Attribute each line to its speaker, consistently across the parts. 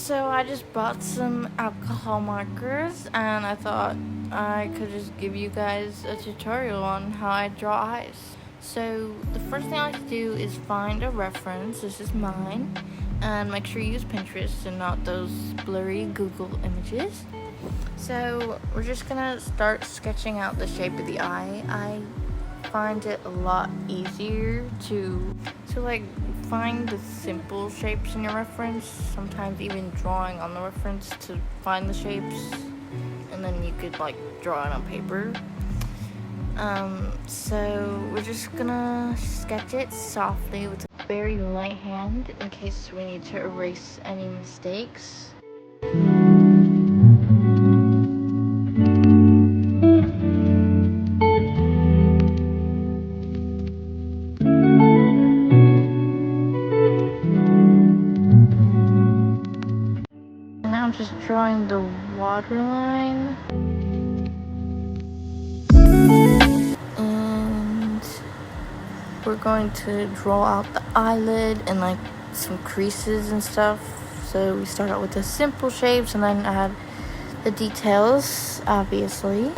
Speaker 1: So I just bought some alcohol markers and I thought I could just give you guys a tutorial on how I draw eyes. So the first thing I like to do is find a reference, this is mine, and make sure you use Pinterest and not those blurry Google images. So we're just gonna start sketching out the shape of the eye. I find it a lot easier to like find the simple shapes in your reference, sometimes even drawing on the reference to find the shapes, and then you could like draw it on paper. So we're just gonna sketch it softly with a very light hand in case we need to erase any mistakes. Now I'm just drawing the waterline. And we're going to draw out the eyelid and like some creases and stuff. So we start out with the simple shapes and then add the details, obviously.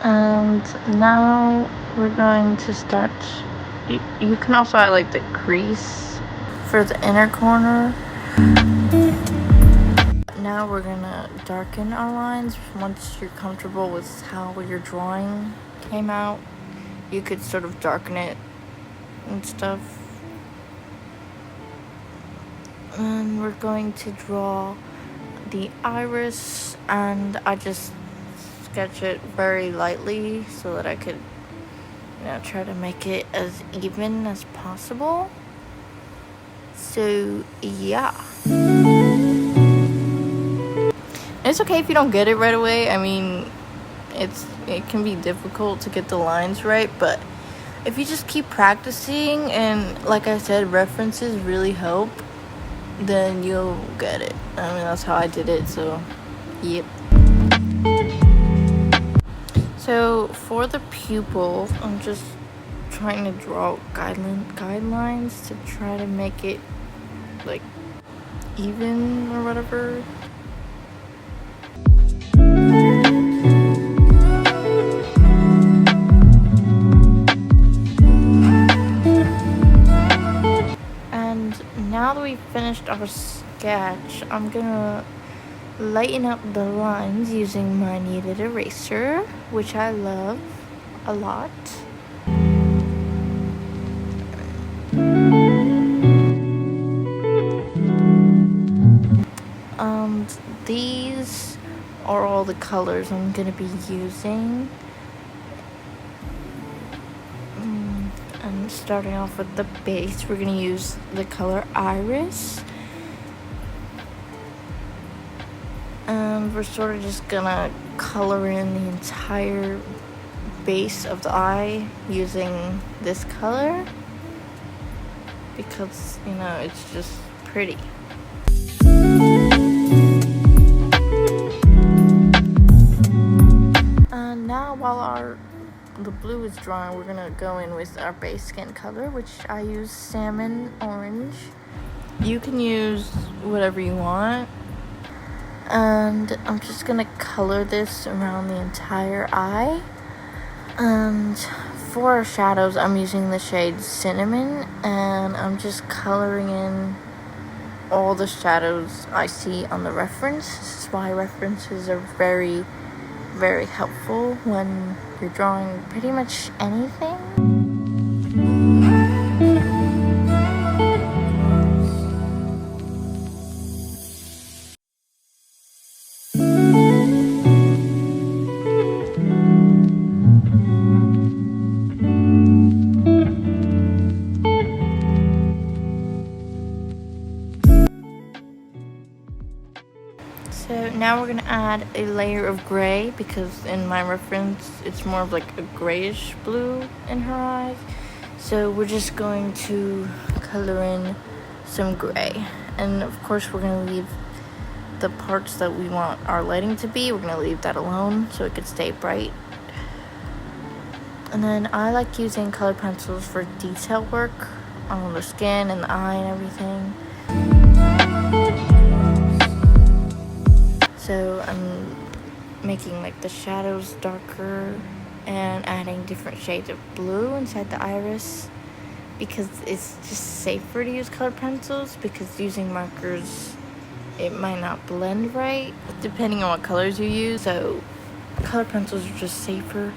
Speaker 1: And now we're going to start. You can also add like the crease for the inner corner. Now we're gonna darken our lines. Once you're comfortable with how your drawing came out, you could sort of darken it and stuff. And we're going to draw the iris, and I just sketch it very lightly so that I could try to make it as even as possible. So yeah, it's okay if you don't get it right away. I mean, it can be difficult to get the lines right, but if you just keep practicing and, like I said, references really help, then you'll get it. I mean, that's how I did it, so yep. So for the pupil, I'm just trying to draw guidelines to try to make it like even or whatever. And now that we've finished our sketch, I'm gonna lighten up the lines using my kneaded eraser, which I love a lot. And these are all the colors I'm gonna be using. And starting off with the base, we're gonna use the color iris. And we're sort of just gonna color in the entire base of the eye using this color because, it's just pretty. And now while the blue is drying, we're gonna go in with our base skin color, which I use salmon orange. You can use whatever you want. And I'm just gonna color this around the entire eye. And for our shadows, I'm using the shade Cinnamon, and I'm just coloring in all the shadows I see on the reference. This is why references are very, very helpful when you're drawing pretty much anything. So now we're going to add a layer of gray because in my reference it's more of like a grayish blue in her eyes. So we're just going to color in some gray. And of course we're going to leave the parts that we want our lighting to be, we're going to leave that alone so it could stay bright. And then I like using colored pencils for detail work on the skin and the eye and everything. So I'm making like the shadows darker and adding different shades of blue inside the iris, because it's just safer to use colored pencils, because using markers, it might not blend right depending on what colors you use. So colored pencils are just safer.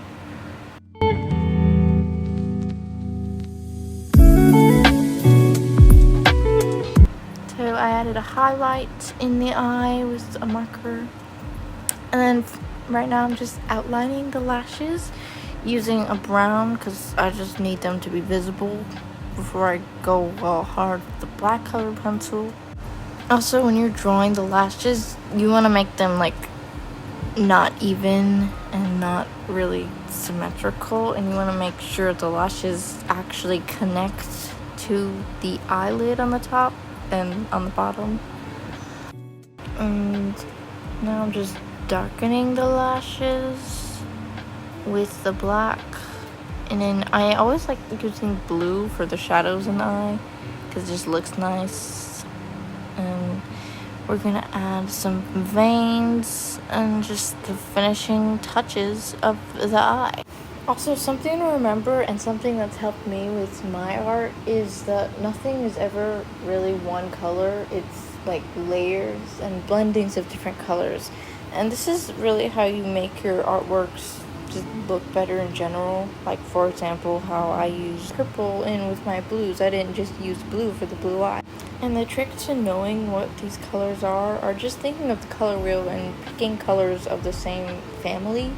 Speaker 1: So I added a highlight in the eye with a marker. And then right now I'm just outlining the lashes using a brown, because I just need them to be visible before I go all hard with the black colored pencil. Also, when you're drawing the lashes, you want to make them like not even and not really symmetrical, and you want to make sure the lashes actually connect to the eyelid on the top and on the bottom. And now I'm just darkening the lashes with the black. And then I always like using blue for the shadows in the eye, because it just looks nice. And we're gonna add some veins and just the finishing touches of the eye. Also, something to remember, and something that's helped me with my art, is that nothing is ever really one color. It's like layers and blendings of different colors. And this is really how you make your artworks just look better in general. Like, for example, how I used purple in with my blues. I didn't just use blue for the blue eye. And the trick to knowing what these colors are just thinking of the color wheel and picking colors of the same family.